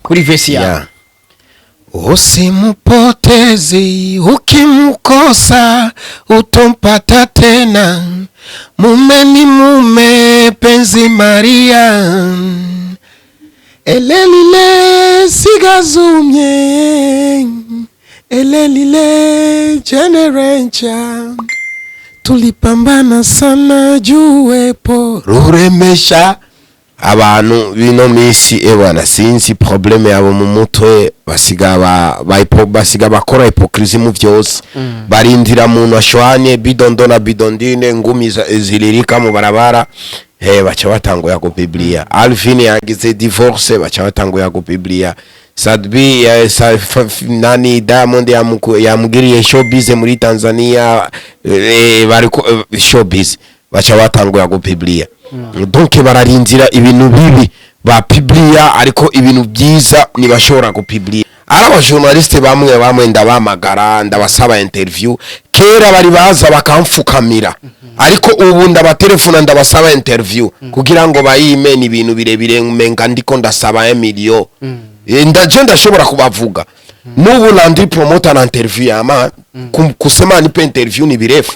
kuri verse ya Usimupotezi ukimkosa utompata tena, mume ni mume, penzi Maria, elelile sigazumye, elelile generencha, tulipambana sana juwepo ruremesha. Abantu bino misi ebana sinzi probleme yabo mu mutwe, basiga bakora hypocrisie mu vyose. Barindira muntu ashwanye Bidondo na Bidondine ngumi zilirika mu barabara, bacha batanguya ku Biblia. Alvin yagize divorce, bacha batanguya ku Biblia. Sadbi nani Diamond yamugiriye showbiz muri Tanzania, bariko showbiz bacha batanguya ku Biblia. Donc bararindira ibintu bibi ba Biblia, ariko ibintu byiza nibashobora kupiblia. Aba journaliste bamwe ndabamagara ndabasaba interview, kera bari baza bakamfukamira, ariko ubu ndabatelefona ndabasaba interview kugira ngo bayime ibintu birebire menga ndiko ndasaba 1 million. Ndaje ndashobora kubavuga n'ubu nandi promoter na interview ama kusema nipe interview ni birefu,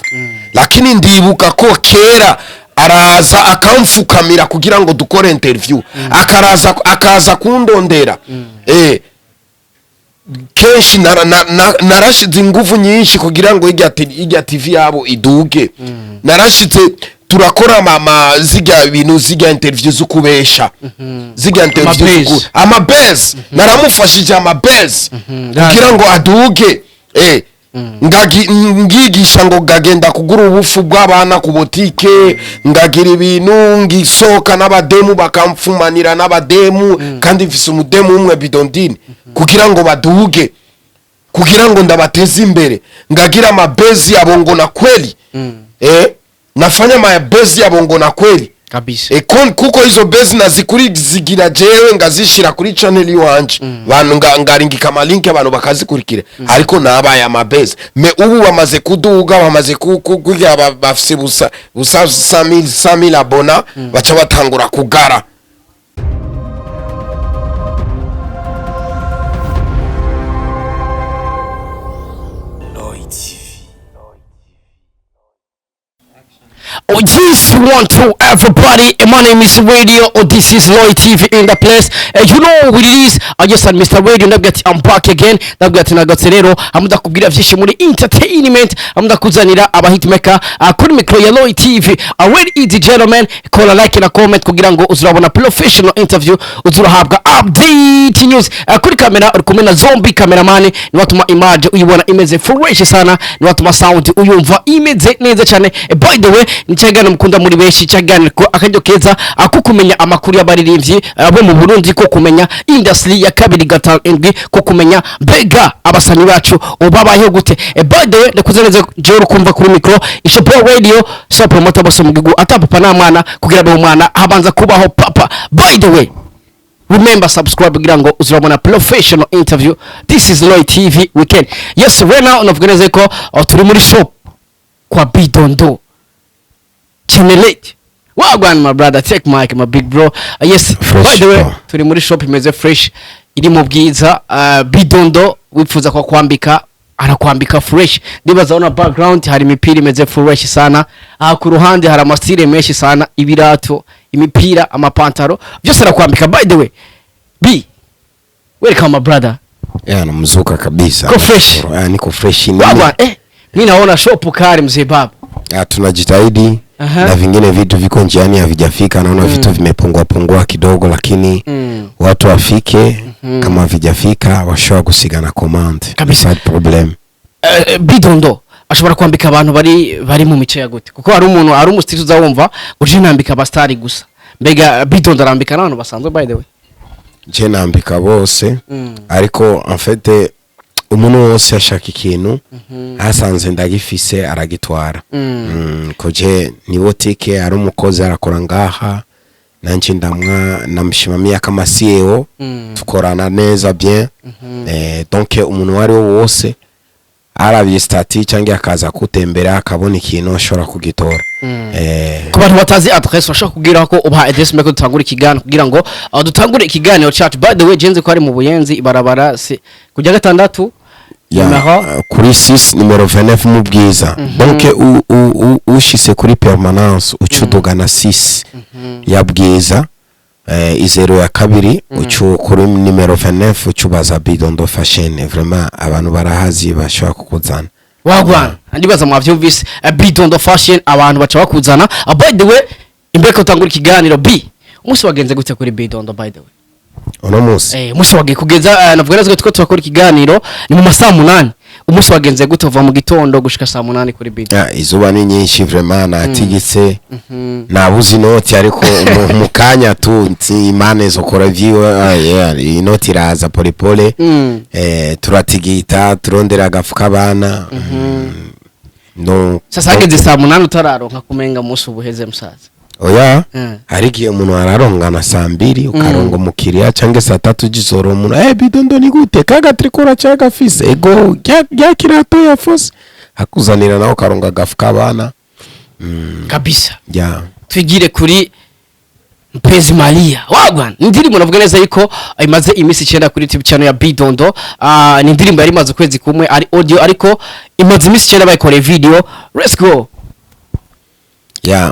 lakini ndibuka ko kera araza akamfukamira kugira ngo dukore interview, akaza kundondera. Kenshi narashize ingufu nyinshi kugira ngo ijya TV yabo iduge. Narashize turakora ziga ibintu ziga interview zukubesha, ziga interview amabez, naramufashije amabez kugira ngo aduge. Ngigisha ngo gagenda kugura ubufu bw'abana ku botike, ngagira ibintu ngisoka n'abademu bakamfumanira n'abademu, kandi mfise umudemu umwe Bidondine kugira ngo baduge, kugira ngo ndabateze imbere. Ngagira amabezi yabo ngo na kweli, nafanya mabezi yabo ngo na kweli kabisa. Kuko hizo business zikuri zigira jewe ngazishira kuri channel yiwanje, bantu ngaringika amalink abantu bakazikurikira, ariko nabaye amabezi me ubu bamaze kuduga, bamaze kugira bafise busa 100,000 abona, baca batangura kugara. Oh yes, 1 2 everybody, my name is Radio, this is Loy TV in the place. You know what it is, I just said Mr. Radio, I'm back again. Nagatse rero amuda kubwira vyinshi muri entertainment, amuda kuzanira aba hitmaker kuri micro ya Loy TV. Already the gentleman, call a like na comment kugira ngo uzurabona professional interview, uzurahabwa update news. Kuri kamera uri kumwe na zombie cameraman, ni watuma image uyibona imeze fresh sana, ni watuma sound uyumva imeze neza cyane. By the way, nicagana mukunda muri beshi cyagana ko akajyo keza akukumenya amakuru y'abaririmbyi abo mu Burundi, ko kumenya industry ya kabiri gatandwi, ko kumenya bega abasani bacu obabaye gute. By the way, ndakuzaneze je kumva kuri micro Ishopo Radio, so promoter boss mu gigu atapapa na mwana kugira bo mwana habanza kubaho papa. By the way, remember subscribe kugira ngo uzurabona professional interview. This is Loy TV weekend. Yes, right now unavuganeze ko turi muri shop kwa Bidondo Chenelate. Wagwan my brother, take mic my big bro. Yes, fresh, by the way, turi muri shop imeze fresh, iri mu bwiza. Bidondo wifuza kwa kwambika arakwambika fresh. Ndibaza ona background hari imipira imeze fresh sana. Ku ruhande hari amastyle menshi sana, ibirato, imipira, amapantaro, byose arakwambika. By the way, B, welcome my brother. Namzuka kabisa. Ko fresh. Niko fresh ni. Wagwan mimi naona shop kari mzee baba. Tunajitahidi. Na vingine vitu viko njiani havijafika, naona vitu vimepungua kidogo, lakini watu wafike. Kama havijafika washoa kusigana command kabisa problem. Bidondo ashobora kwambika abantu bari mu mice ya gute, kuko hari umuntu ari umustiti uzawumva uje nambika abastari gusa. Mbega Bidondo arambika n'abantu basanzwe? By the way, je nambika bose, ariko en fait umuntu wose ashaka ikintu asanze ndagifise aragitwara. Koje ni botike ari umukozi arakora ngaha, nanje namshimamia kama CEO, tukorana neza bien. Donc umuntu wari wose arabiye stati cyangwa akaza kutembera akabona ikintu ashobora kugitora. Ku bantu batazi adresse bashaka kugira ko uba adresse mbere ko dutangura ikiganiro kugira ngo dutangure ikiganiro chat. By the way jenze ko ari mu Buyenzi ibarabara se kujya gatandatu kuri 6 numero 29 mu Bwiza. Donc ushise kuri permanence ucuduga na 6 ya Bwiza izero ya kabiri ucu kuri numero 29 ucubaza Bidondo fashion. Vraiment abantu barahazi bashaka kukuzana wagwana ndibaza mwavyumvise Bidondo fashion abantu baca bakuzana. By the way imbere ko tangura ikiganiro B umunsi wagenze gute kuri Bidondo by the way? Uno munsi umunsi wagiye kugeza navuga neza ko twakora ikiganiro ni mu masaa 8. Umunsi wagenze gute uva mu gitondo gushika saa 8 kuri Bidondo? Izuba ni nyinshi vraiment natigitse nabuze inoti ariko mu kanya tu imane zokora vyiwe inoti iraza polipole turatigita turondera agafuka abana no sasa hageze saa 8 utararonka kumenga umunsi ubuheze musaza. Oya ariki umuntu ararongana saa 2 ukaronga umukiriya cyangwa saa 3 gisoro umuntu Bidondo ni gute kaga trikora cyaga fise ego ya kirato ya fose akuzanira naho karonga gafuka abana kabisa. Twigire kuri Mpenzi Maria wagwana indirimbo navuga neza yuko imaze imisi 9 kuri YouTube channel ya Bidondo. Ni indirimbo yari maze kwezi kumwe ari audio ariko imaze imisi 9 bayikore video. Let's go.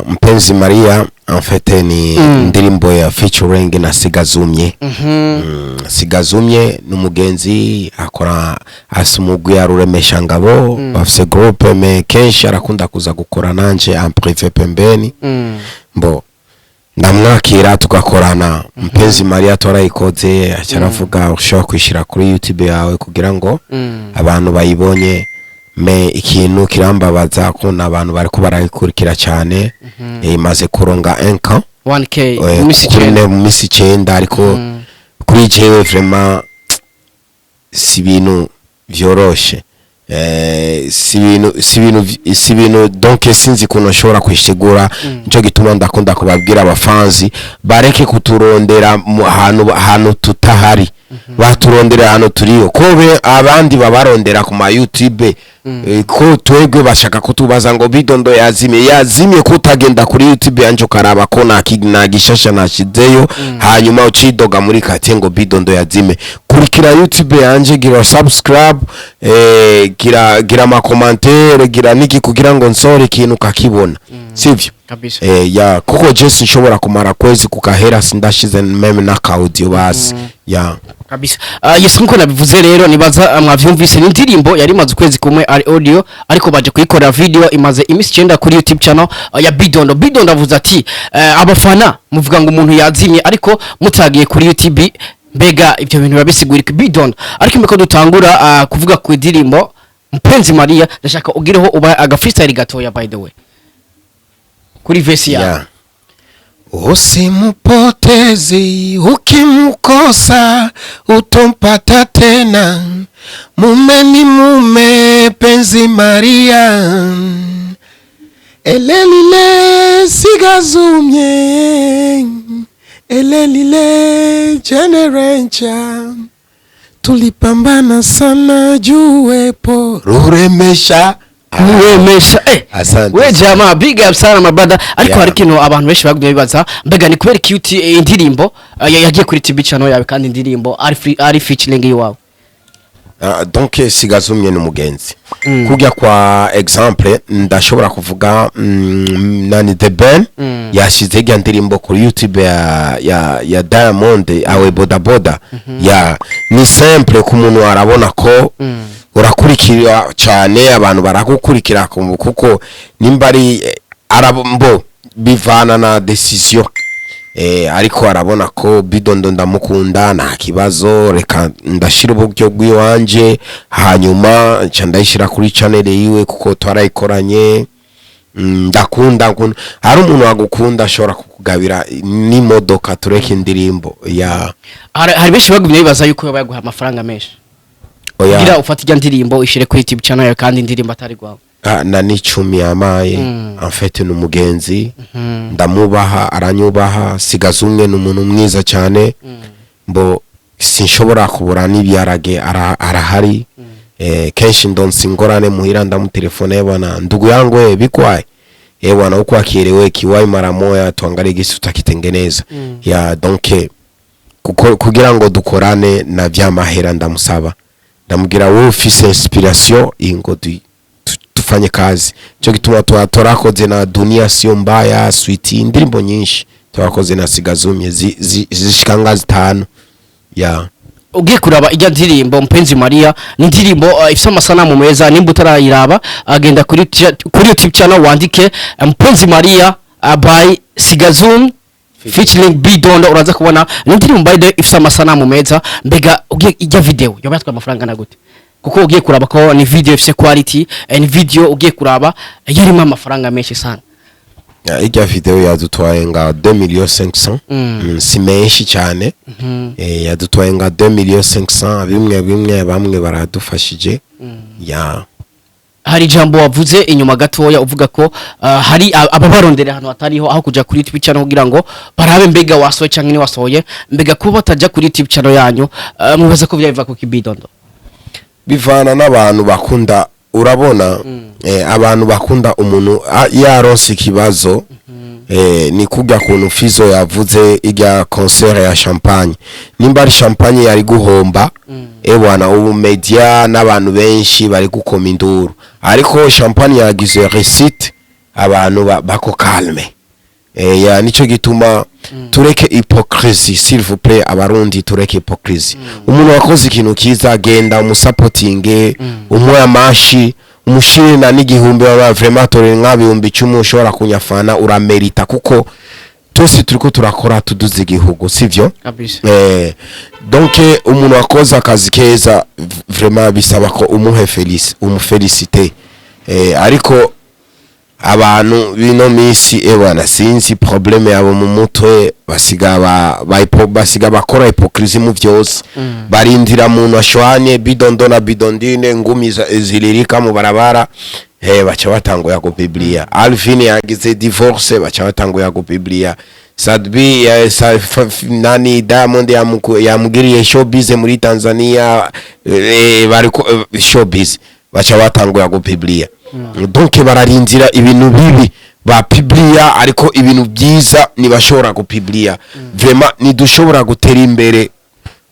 Mpenzi Maria en fait ni indirimbo ya featuring na Sigazumye. Sigazumye n'umugenzi akora asumugwi ya Ruremesha Ngabo bafise groupe me kenshi arakunda kuza gukora nanje en privé pembeni. Bo ndamwakira tugakorana. Mpenzi Maria torayikoze acyaravuga ushobora kwishira kuri YouTube yawe kugira ngo abantu bayibonye. Me ikintu kirambabaza ko nabantu bari ko barayikurikira cyane imaze kuronga 1k mu misi 9 ariko kuri jewe vraiment si bintu vyoroshe si bintu donc sinzi kuno shobora kwishigura nico gituma ndakunda kubabwira abafanzi bareke kuturondera hano tutahari baturondera hano turiyo kobe abandi babarondera ku ma YouTube ko twebwe bashaka kutubaza ngo Bidondo yazimye kutagenda kuri YouTube yanje karaba ko nagishasha nashizeyo hanyuma ucidoga muri kate ngo Bidondo yazime. Kurikira YouTube yanje gira subscribe gira ma commentaire gira niki kugira ngo nsore ikintu kakibona sivyo kabisa. Kuko Jesse nshobora kumara kwezi kukahera sindashize meme na audio basi kabisa. Yes nkuko nabivuze rero nibaza mwavyumvise n'indirimbo yari maze kwezi kumwe ari audio ariko baje kuyikora video imaze imisi 9 kuri YouTube channel ya Bidondo. Bidondo avuze ati abafana muvuga ngo umuntu yazimye ariko mutagiye kuri YouTube mbega ibyo bintu babisigurika Bidondo. Ariko imeko dutangura kuvuga ku indirimbo Mpenzi Maria ndashaka ugireho uba aga freestyle gatoya by the way kuri verse ya Usimupotezi ukimkosa utompata tena mume Penzi Maria elelile Sigazumye elelile generencha tulipambana sana juwepo Ruremesha we jama big up sana mabada ariko hari kintu abantu benshi bagumye bibaza mbega ni kubera cute indirimbo yagiye kuri TV channel yawe kandi indirimbo ari featuring yiwawe. Donc Sigazumye n'umugenzi kujya kwa exemple ndashobora kuvuga nani The Ben yashize ya ndirimbo kuri YouTube ya Diamond awe boda ni simple ku muntu arabona ko urakurikira cyane abantu baragukurikira kuko nimbari arabombo bivana na decision ariko arabona ko Bidondo ndamukunda nta kibazo reka ndashira uburyo bw'iwanje hanyuma nca ndayishira kuri channel yiwe kuko twarayikoranye ndakunda hari umuntu wagukunda ashobora kukugabira n'imodoka tureke indirimbo hari benshi bagumye bibaza yuko yabaguha amafaranga menshi gira ufata ijya ndirimbo ishire kuri YouTube channel yawe kandi indirimbo atari gwawe na ni 10 yamaye en fait n'umugenzi ndamubaha aranyubaha Sigazumye n'umuntu mwiza cyane mbo sinshobora kubura n'ibyarage arahari kenshi ndonsi ngorane muhira ndamutelefone bwana ndugu yangu bikwaye bwana uko akielewe kiwai mara moya tuangalie gisi tutakitengeneza ya donc kugira ngo dukorane na vyamahera ndamusaba ndamubwira wowe ufise inspiration ingo tufanye kazi cyo gituma twatorakoze na dunia sio mbaya sweet indirimbo nyinshi twakoze na sigazumye zishikanga 5 ya ugiye kuraba ijya ndirimbo Mpenzi Maria ni ndirimbo ifite amasanamu meza nimba utarayiraba agenda kuri YouTube channel wandike Mpenzi Maria by Sigazum featuring Bidondo uraza kubona ni ndirimbo by ifite amasanamu meza mbega ugiye ijya video yobatwa amafaranga na gute kuko ugiye kuraba ko ni video ifite quality and video ugiye kuraba yarimo amafaranga menshi sana ijya video yadutwaye nga 2,500,000 si menshi cyane yadutwaye nga 2,500,000 bimwe bamwe baradufashije ya hari jambo wavuze inyuma gatoya uvuga ko hari ababarondera hano atariho aho kuja kuri YouTube channel kugira ngo barabe mbega wasoye cyangwa ni wasoye mbega kuba batajya kuri YouTube channel yanyu mubaza ko byabiva ku Bidondo bivana n'abantu bakunda urabona abantu bakunda umuntu yaronse kibazo ni kujya kuntu Fizo yavuze ijya concert ya champagne nimba ari champagne yari guhomba bwana ubu media n'abantu benshi bari gukoma induru ariko champagne yagize recite abantu bako calme ya nico gituma tureke hypocrisie s'il vous plaît abarundi tureke hypocrisie umuntu wakoze ikintu kiza agenda umusupporting umwe amashi umushire na n'igihumbi wa vraiment tore nk'abihumbi 10 ushobora kunyafana uramerita kuko twese turiko turakora tuduze igihugu sivyo donc umuntu wakoze akazi keza vraiment bisaba ko umuhe umufelicite ariko abantu bino misi bwana sinzi probleme yabo mu mutwe basiga bakora hypocrisie mu vyose barindira muntu ashwanye Bidondo na Bidondine ngumi zilirika mu barabara bacha batanguya ku Biblia Alvin yagize divorce bacha batanguya ku Biblia Sadbi nani Diamond yamugiriye showbiz muri Tanzania bari showbiz bacha batanguya ku Biblia donc bararindira ibintu bibi ba Biblia ariko ibintu byiza nibashobora gupiblia vraiment nidushobora gutera imbere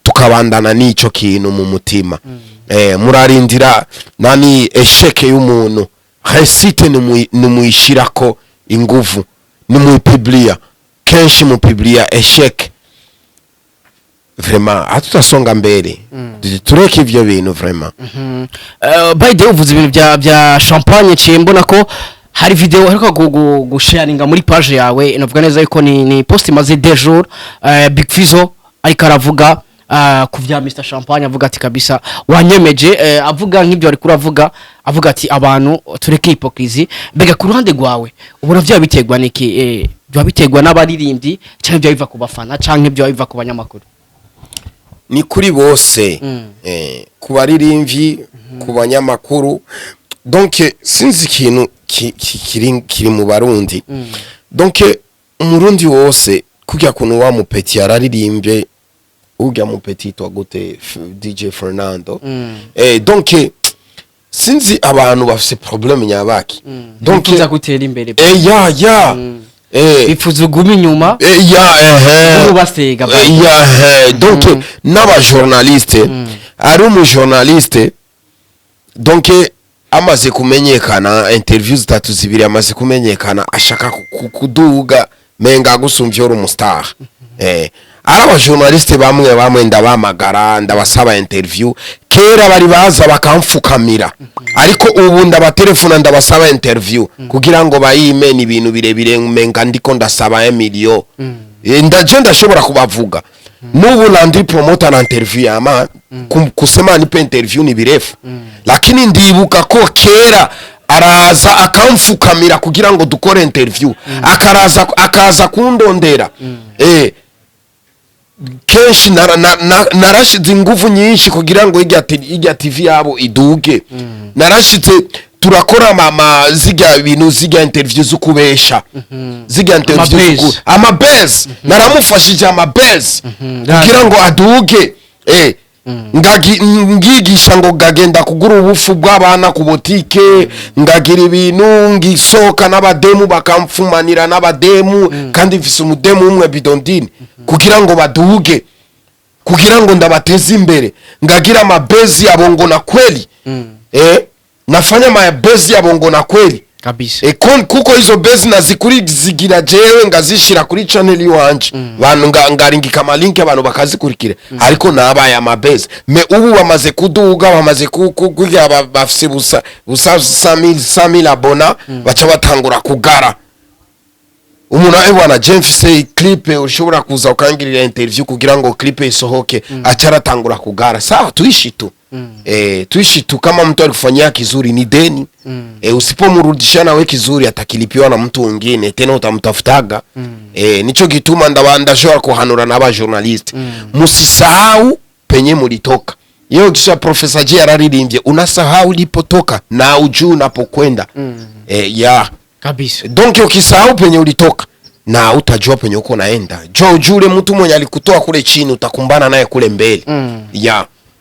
tukabandana n'ico kintu mu mutima murarindira nani esheke y'umuntu resite numuyishirako inguvu numuyipiblia kenshi mu Biblia esheke vraiment atutasonga mbere tureke ivyo bintu vraiment by the way uvuze ibintu bya champagne cyembona ko hari video ariko gusharinga muri page yawe navuga neza yuko ni post maze 2 jours Big Fizo ariko aravuga ku vya Mr Champagne avuga ati kabisa wanyemeje avuga nk'ibyo ari kuravuga avuga ati abantu tureke hypocrisie mbega ku ruhande rwawe ubona vya bitegwa niki byo bitegwa n'abaririmbyi cyangwa byo biva ku bafana cyangwa byo biva ku banyamakuru ni kuri bose ku baririmvyi ku banyamakuru donc sinzi ikintu kiri mu barundi donc umurundi wose kujya kuntu wa mupeti yararirimbye ujya mupeti twagute DJ Fernando donc sinzi abantu bafise problème nyabaki donc kiza gutera imbere bifuza uguma inyuma ubasega donc n'aba journaliste ari umujournaliste donc amaze kumenyekana interviews 3 zibiri amaze kumenyekana ashaka kuduga menga gusumvya umustar araba journaliste bamwe ndabamagara ndabasaba interview kera bari baza bakamfukamira ariko ubu ndabatelefona ndabasaba interview kugira ngo bayime ni ibintu birebire menga ndiko ndasaba 1 million ndaje ndashobora kubavuga nubu nandi promoter na interview yama kusema nipe interview ni birefu lakini ndibuka ko kera araza akamfukamira kugira ngo dukore interview akaza kundondera kenshi narashize ingufu nyinshi kugira ngo ijya TV yabo iduge narashize turakora mama ziga ibintu ziga interview zukubesha ziga interview amabase naramufashije amabase kugira ngo aduge ngigisha ngo gagenda kugura ubufu bw'abana ku botike ngagira ibintu ngisoka n'abademu bakamfumanira n'abademu kandi mfise umudemu umwe Bidondine kugira ngo baduge kugira ngo ndabateze imbere ngagira mabezi ya bongo na kweli nafanya mabezi ya bongo na kweli kabisa kuko hizo bezi nazikurizigira jewe ngazishira kuri channel iwanje bantu ngaringika amalink abantu bakazikurikira ariko nabaye amabezi me ubu bamaze kuduga bamaze kugira bafise busa 100,000 abona baca batangura kugara umuntu ebwana Jemfise clip ushobora kuza ukangirira interview kugira ngo clip isohoke acara tangura kugara sawa tuishi tu kama mtu alikufanyia kizuri ni deni usipomrudishia nawe kizuri atakilipiwa na mtu mwingine tena utamtafutaga nicho gituma ndashobora kuhanura n'aba journalist musisahau penye mulitoka yeo kisha Professor J yararirimbye unasahau ulipotoka na ujuu unapokwenda kabisa donc ukisahau penye ulitoka na utajua penye uko naenda ujule mtu mwenye alikutoa kule chini utakumbana naye kule mbele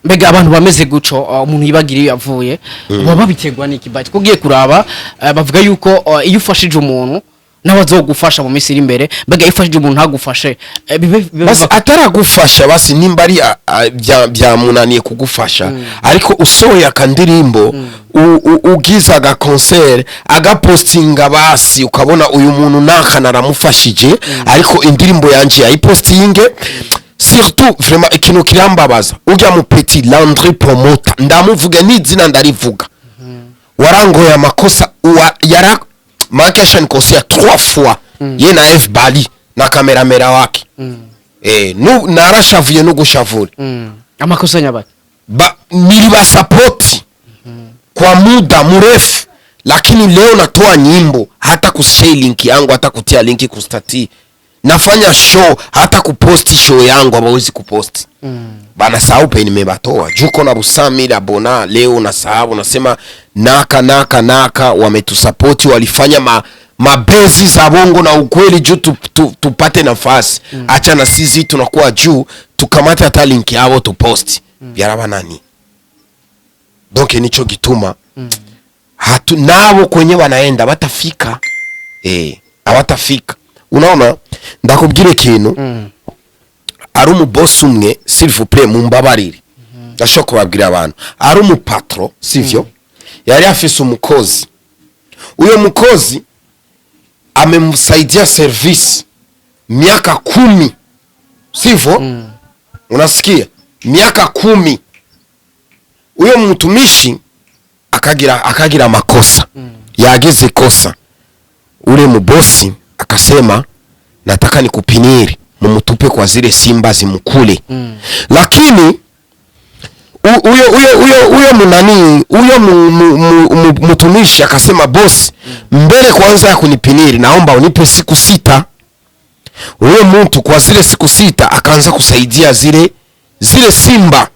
mbega abantu bameze guco umuntu yibagiriye yavuye baba bitegwa n'iki bati kugiye kuraba bavuga yuko iyo ufashije umuntu nawe azogufasha mu misiri imbere mbega ifashije umuntu ntagufashe basi ataragufasha basi nimba ari byamunaniye kugufasha ariko usohoye akandirimbo ugiza aga concert agapostinga basi ukabona uyu muntu naka naramufashije ariko indirimbo yanje yayipostinge surtout vraiment ikintu kirambabaza ujya mu Petit Landry promoter ndamuvuga n'izina ndarivuga warangoye amakosa yara makesha nikosia 3 fois ye na F Bali na kameramera wake narashavuye no gushavura amakosa nyabaki niliba support kwa muda mrefu lakini leo natoa nyimbo hata kushare link yangu hata kutia linki kustati nafanya show hata kuposti show yangu hawezi kuposti bana sahau pe nimebatoa juko na busamira bona leo na sahabu nasema naka wametusupport walifanya mabezi za bongo na ukweli juu tupate nafasi acha na sisi tunakuwa juu tukamata hata link yao tuposti yaraba nani donc nicho gituma hatu nabo kwenye wanaenda batafika hawatafika unaona ndakubwire ikintu ari umuboss umwe s'il vous plaît mumbabarire ndashaka kubabwira abantu ari umupatro sivyo yari afise umukozi uyo mukozi amemsaidia service miaka 10 sivyo unasikia miaka 10 uyo mtumishi akagira makosa yagize kosa ule mubosi akasema nataka nikupinire mumutupe kwa zile simba zimukule lakini uyo munani uyo mtumishi akasema boss mbele kwanza ya kunipiniri naomba unipe siku 6 uyo mtu kwa zile siku 6 akaanza kusaidia zile simba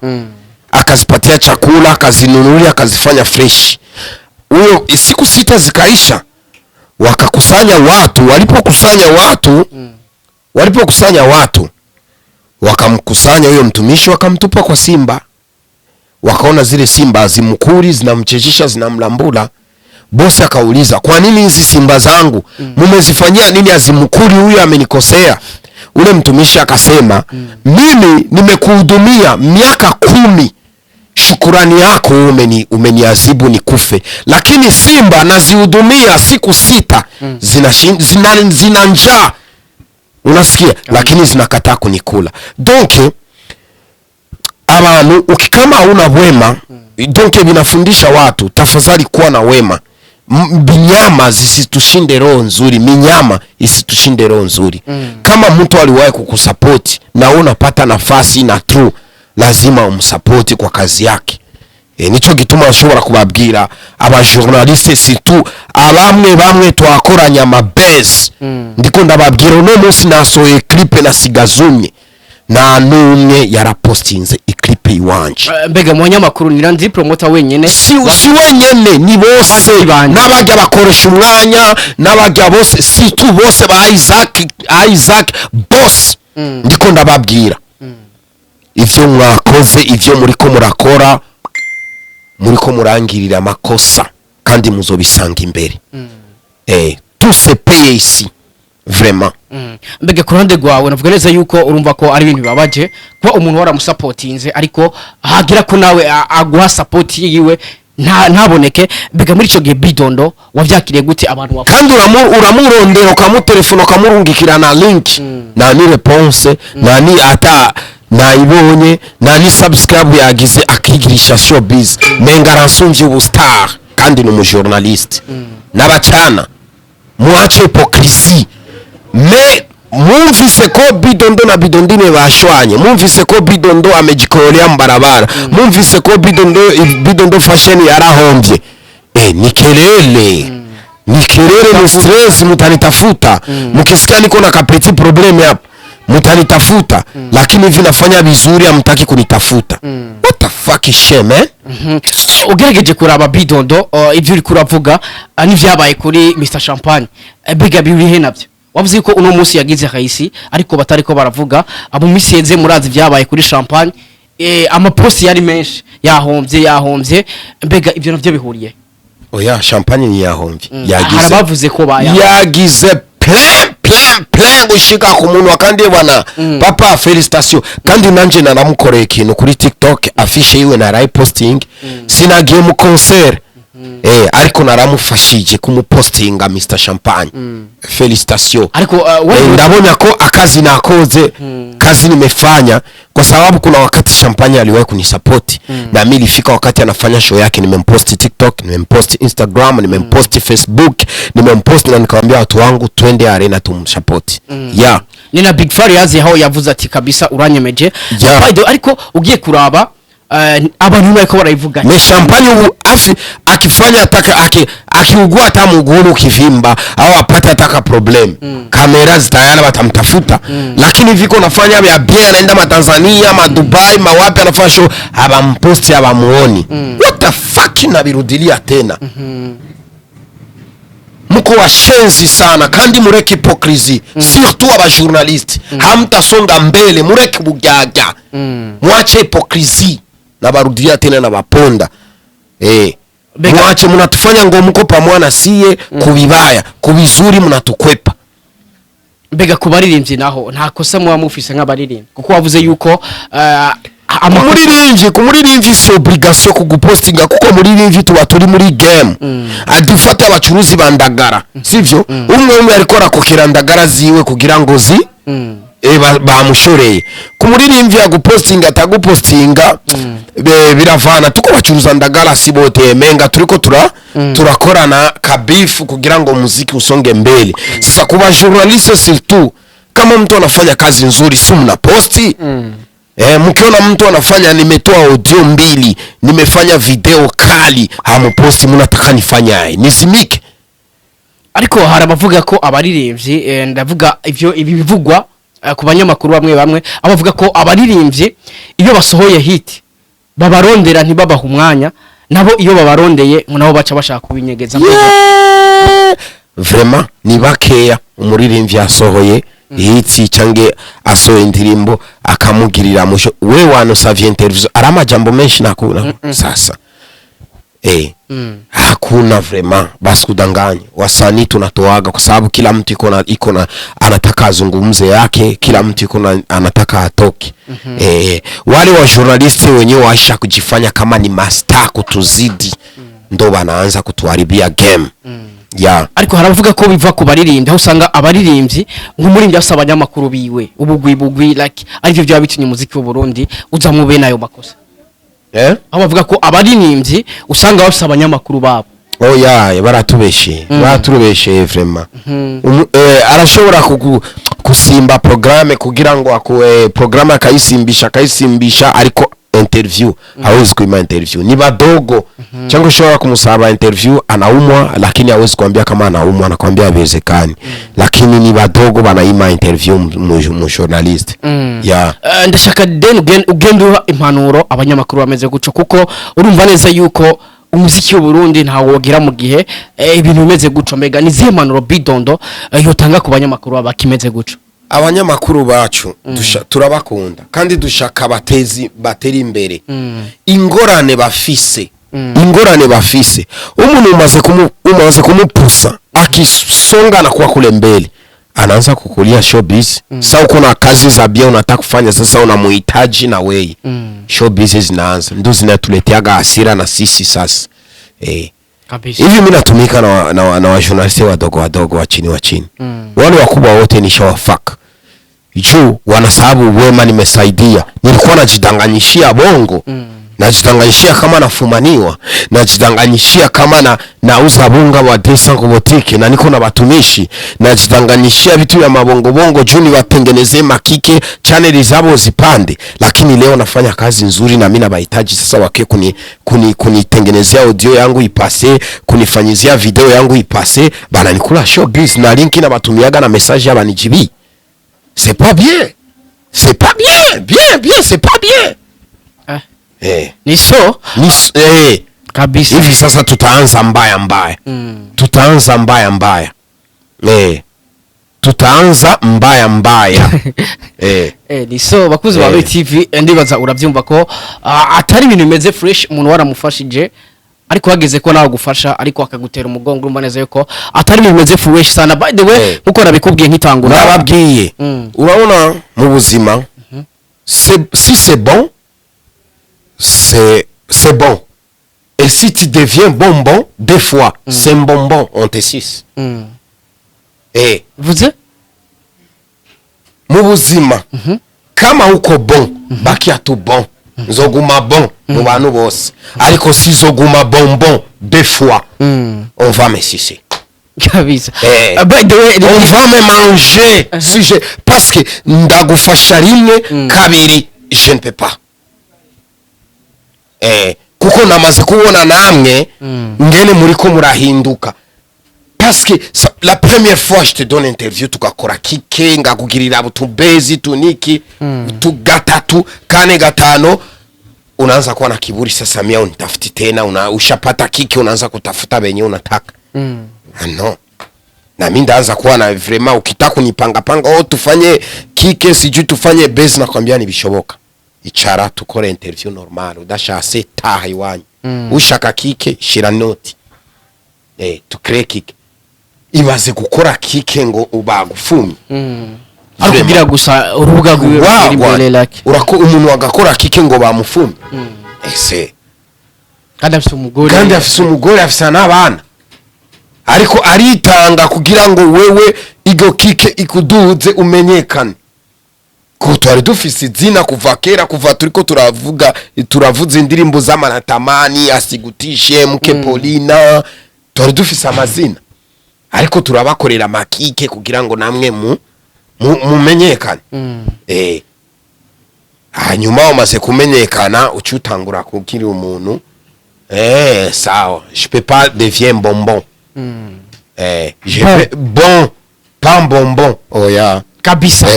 akazipatia chakula akazinunulia akazifanya fresh uyo siku 6 zikaisha wakakusanya watu walipokusanya watu wakamkusanya huyo mtumishi wakamtupa kwa simba wakaona zile simba zimukuri zinamchechisha zinamlambula bosi akauliza kwa nini hizi simba zangu mumezifanyia nini azimukuri huyo amenikosea ule mtumishi akasema mimi nimekuhudumia miaka 10 shukurani yako umeniazibu nikufe lakini simba nazihudumia siku 6 zina njaa unasikia lakini zinakataa kunikula donc abantu ukikama una wema donc binafundisha watu tafadhali kuwa na wema binyama zisitushinde roho nzuri minyama isitushinde roho nzuri kama mtu aliwahi kukusupport na unapata nafasi na true lazima umsupport kwa kazi yake nico gituma ashobora kubabwira aba journaliste surtout bamwe twakoranya mabase ndiko ndababwira no munsi nasoye clip na sigazumye na numwe yarapostinze clip iwanje mbega mu nyamakuru niranzi promoter wenyene si wenyene ni bose nabajya bakoresha umwanya nabajya bose si tu bose ba Isaac boss ndiko ndababwira ivyo mwakoze ivyo muriko murakora muriko murangirira amakosa kandi muzobisanga imbere tout se paye ici vraiment mbega ku ruhande rwawe navuga neza yuko urumva ko ari ibintu bibabaje kuba umuntu waramusapotinze ariko hagira ko nawe aguha support yiwe ntaboneke mbega muri ico gihe Bidondo wavyakiriye gute abantu kandi uramurondera ukamutelefona ukamurungikira na link na ni réponse na ni ata naibonye na ni subscribe yagize akigirisha showbiz menga ransumvye ubustar kandi ni umujournaliste n'abacana muache hypocrisie mais mumvise ko Bidondo na Bidondine bashwanye mumvise ko Bidondo amejikolea mbarabara mumvise ko Bidondo fashion yarahombye ni kelele ni stress mutanitafuta mkisikia niko na kapeti problem hapa mutanitafuta lakini hivi nafanya vizuri amtaki kunitafuta what the fuck is shame ugerageje kuraba Bidondo ivyo uri kuravuga n'ivyabaye kuri Mr Champagne biga birihe navyo wavuze ko uno munsi yagize kahisi ariko batariko baravuga abo misiyenze murazi vyabaye kuri Champagne amaposti yari menshi yahombye mbega ivyo navyo bihuriye oya Champagne ni yahombye bavuze ko yagize plan gushika ku muntu kandi bwana papa felicitation kandi nanje naramukoreye ikintu kuri TikTok afishe yiwe na posting sinagiye mu concert ariko naramufashije kumupostinga Mr Champagne felicitation ariko ndabonya ko akazi nakoze kazi nimefanya kwa sababu kuna wakati Champagne aliwahi kunisupport na mimi nilifika wakati anafanya show yake nimempost TikTok nimempost Instagram nimempost Facebook nimempost na nikamwambia watu wangu twende arena tumsupport nina Big Fariazi hao yavuze ati kabisa uranyemeje ariko ugiye kuraba abantu bariko barayivuga ni Champagne akifanya ataka akiugua hata mguu ukivimba au apate ataka problem kamera zitayala watamtafuta lakini viko nafanya vya bien anaenda Tanzania Dubai mawapi anafanya show abamposti abamuoni what the fuck nabirudilia tena muko washenzi sana kandi mureke hypocrisie surtout aba journaliste hamtasonga mbele mureke bugyaga mwache hypocrisie na barudia tena na baponda mwache mnatufanya ngo mko pamwana siye kubibaya kubizuri mnatukwepa mbega kubaririmbyi naho nta kosa muba mufise nk'abaririmbyi kuko wavuze yuko kumuririmbyi si obligation kugupostinga kuko muririmbyi tuba turi muri game adufate abacuruzi bandagara sivyo umwe ariko arakokera ndagara ziwe kugira ngo bamushoreye kumuririmbyi agupostinga atagupostinga biravana tuko bacuruza ndagara sibote menga turiko turakorana kabifu kugira ngo muziki usonge mbele sasa kuba journaliste surtout kama mtu anafanya kazi nzuri si mnaposti mkiona mtu anafanya nimetoa audio 2 nimefanya video kali hamuposti mnataka nifanya nisimike ariko harabavuga ko abaririmbyi ndavuga ivyo ibivugwa ku banyamakuru bamwe abavuga ko abaririmbyi iyo basohoye hit babarondera ntibabaha umwanya nabo iyo babarondeye nabo baca bashaka kubinyegeza vraiment ni bakeya umuririmbyi asohoye hitsi cange asohoye indirimbo akamugirira musho we wanosavye interview aramajambo menshi nakuna sasa hakuna vraiment basi kudanganya wasanii tunatoaga kwa sababu kila mtu iko na anataka azungumze yake kila mtu iko anataka atoke wale wa journalist wenyewe waisha kujifanya kama ni master kutuzidi ndo banaanza kutuharibia game ariko haravuga ko biva ku baririmbyi aho usanga abaririmbyi nk'umuririmbyi asaba abanyamakuru biwe ubugwi like arivyo bya bitunye umuziki w'u Burundi uza mu bene ayo makosa aho bavuga ko abaririmbyi usanga bafite abanyamakuru babo baratubeshe vraiment arashobora kusimba programme kugira ngo programme akayisimbisha ariko interview hawezi kuima interview ni badogo chango shora kumusaba interview anaumwa lakini hawezi kuambia kama anaumwa anakuambia haiwezekani lakini ni badogo banaima interview mu journalist ndashaka ugendo impanuro abanyamakuru bameze guco kuko urumva neza yuko umuziki w'u Burundi nta wogira mu gihe ibintu bimeze guco mbega ni zihe mpanuro Bidondo yotanga ku banyamakuru abakimeze guco abanyamakuru bacu turabakunda kandi dushaka batera imbere. Ingorane bafise umuntu umaze kumupusa akisongana kwa kule mbele anaanza kukulia showbiz. Sasa uko na kazi za bia unataka kufanya, sasa unamuhitaji na wewe. Showbiz zinaanza ndio zinatuletea hasira na sisi sasa. Kabisa. Hivi mimi natumika na wajurnalisti wadogo wa chini. Wale wakubwa wote nishawafaka. Juu wanasababu wema nimesaidia. Nilikuwa najidanganyishia bongo. Najidanganyishia kama nafumaniwa, najidanganyishia kama nauza bunga wa desa kubotiki na niko na batumishi, najidanganyishia vitu ya mabongo juu ni watengenezee makike channel zabo zipande. Lakini leo nafanya kazi nzuri na mimi nabahitaji sasa wake kunitengenezea audio yangu ipase, kunifanyizia video yangu ipase, bana nikula showbiz na linki na batumiaga na message ya banijibi. C'est pas bien. C'est pas bien. Bien, c'est pas bien. Niso kabisa. Hivi sasa tutaanza mbaya. Tutaanza mbaya. Tutaanza mbaya. Niso bakuzi ba TV ndibaza uravyumva ko atari ibintu bimeze fresh umuntu waramufashije ariko hageze ko nawe gufasha ariko akagutera umugongo urumva neza yuko atari ibintu bimeze fresh sana. By the way uko nabikubwiye nkitangura nababwiye urabona mu buzima si c'est bon c'est bon. Et si tu deviens bonbon, des fois, c'est un bonbon, on te suce. Et vous êtes mubuzima kama uko bon, bakia tu bon. Zoguma bon, mu bantu bose. Ariko si zoguma bonbon, des fois, on va me sucer. Kabisa. By the way, on va me manger. Parce que ndagufasha rimwe kabiri, je ne peux pas. Kuko namaze kubona namwe ngene muri ko murahinduka. Parce que la première fois je te donne interview tukakora kike ngakugirira butubezi tuniki tugatatu kane gatano unaanza kuwa na kiburi sasa mia unitafuti tena ushapata kike unaanza kutafuta benye unataka. No. Na mimi ndaanza kuwa na vraiment ukitaka kunipanga tufanye kike siju tufanye base na kwambia ni bishoboka. Ichara tukore interview normal udashase taha iwanyu. Ushaka kike shira noti. Tukre kike. Imaze gukora kike ngo ubagufumi. Akugira gusa urubuga rw'ibiri mbere lake. Urako umuntu wagakora kike ngo bamufumi. Ese. Kandi afise umugore afise n'abana. Ariko aritanga kugira ngo wewe igo kike ikuduze umenyekane. Twari dufise izina kuva kera kuva turiko turavuza indirimbo z'amanatamani asigutishe muke Polina twari dufise amazina ariko turabakorera makike kugira ngo namwe mumenyekane. Hanyuma umaze kumenyekana ucutangura kukiri umuntu sawa je peux pas devenir bonbon. Je peux bon pas bonbon oya kabisa.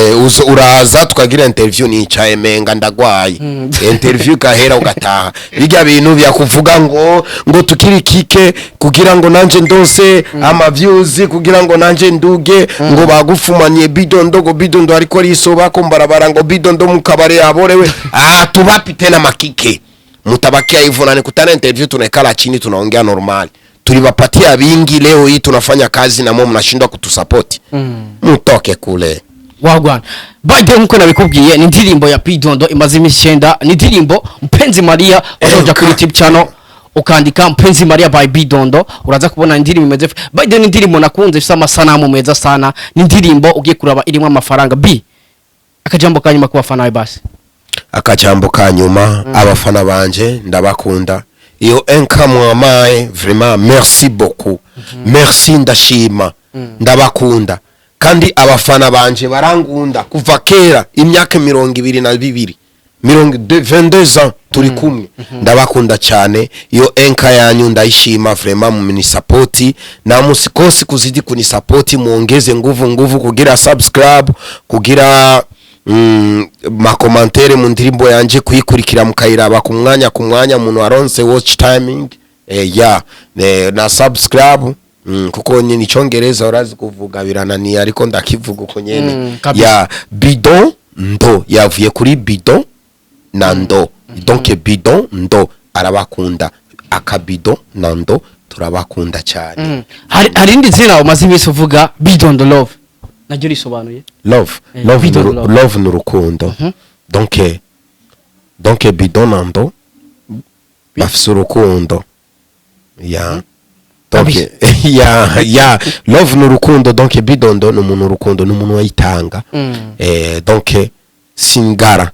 Uraza tukagira interview nicaye menga ndagwaye. Interview kahera ugataha. Bijya bintu bya kuvuga ngo tukiri kike kugira ngo nanje ndose ama views kugira ngo nanje nduge ngo bagufumanye bidondo ariko risoba ko mbarabara ngo bidondo mukabare aborewe tubapite na makike mutabakia hivyo na nikutana interview tunakala chini tunaongea normal. Tuliwapatia bingi leo hii tunafanya kazi na mwa mnashindwa kutusupport. Mutoke kule. Wagwana. Bade nkuko nabikubwiye ni ndirimbo ya Bidondo imaze imishenda ni ndirimbo Mpenzi Maria wajoja kuri YouTube channel ukandika Mpenzi Maria by Bidondo uraza kubona indirimbo imeze. Bade ni ndirimbo nakunze ifite amasanamu meza sana ni ndirimbo ugiye kuraba irimo amafaranga akajambo kanyuma ku bafana basi. Akajambo kanyuma abafana banje ndabakunda. Iyo enkamwamaye vraiment merci beaucoup. Merci ndashima. Ndabakunda. Kandi abafana banje barangunda kuva kera imyaka 22 22 ans turi kumwe. Ndabakunda cyane iyo enka yanyu ndayishima vraiment mu support na musikosi kuzidi kuni support muongeze nguvu kugira subscribe kugira makomantere mu ndirimbo yanje kuyikurikira mukayiraba ku mwanya umuntu aronse watch timing na subscribe kuko ni icyongereza urazi kuvuga birananiye ariko ndakivuga uko nyene ya Bidondo yavuye kuri Bido na ndo donc Bidondo arabakunda akabido na ndo turabakunda cyane hari indi zina umaze imisi uvuga Bidondo love najyo risobanuye love n'urukundo donc Bidondo bafise urukundo ya donc ya love n'urukundo donc Bidondo n'umuntu urukundo n'umuntu wayitanga donc singara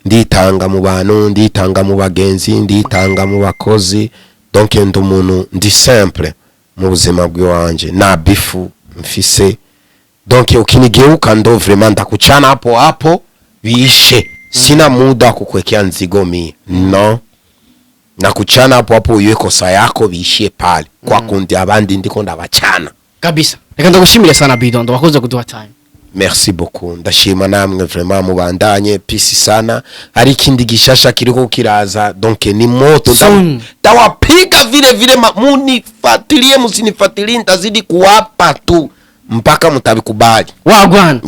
nditanga mu bantu nditanga mu bagenzi nditanga mu bakozi donc ndi umuntu ndi simple mu buzima bw'iwanje na bifu mfise donc ukinigeuka ndo vraiment ndakuchana hapo bishe sina muda kukwekea nzigo mimi no nakuchana hapo uye kosa yako bishe pale kwa kundi abandi ndiko ndabachana kabisa reka ndagushimire sana Bidondo wakoze kuduha time. Merci beaucoup ndashima namwe vraiment mubandanye peace sana hari ikindi gishasha kiriko kiraza donc ni moto tawapiga vile munifuatilie musinifuatilie ntazidi kuwapa tu mpaka mutabikubali wagwana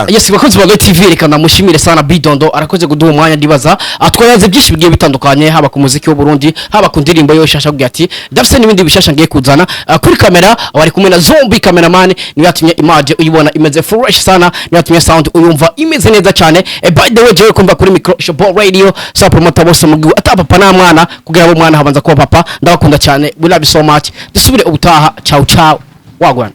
yes bakoze ba TV reka ndamushimire sana Bidondo arakoze kuduha umwanya ndibaza atwayaze byinshi bigiye bitandukanye haba ku muziki w'u Burundi haba ku ndirimbo yo shasha bwa ati ndafise n'ibindi bishasha ngiye kuzana kuri kamera bari kumwe na Zombie cameraman ni yatumye image uyibona imeze fresh sana ni yatumye sound uyumva imeze neza cyane by the way je kumva kuri micro show radio sa promoter bose mugiwe atapapa na mwana kugira abo mwana habanza kuba papa ndabakunda cyane we love you so much dusubire ubutaha ciao wagwana.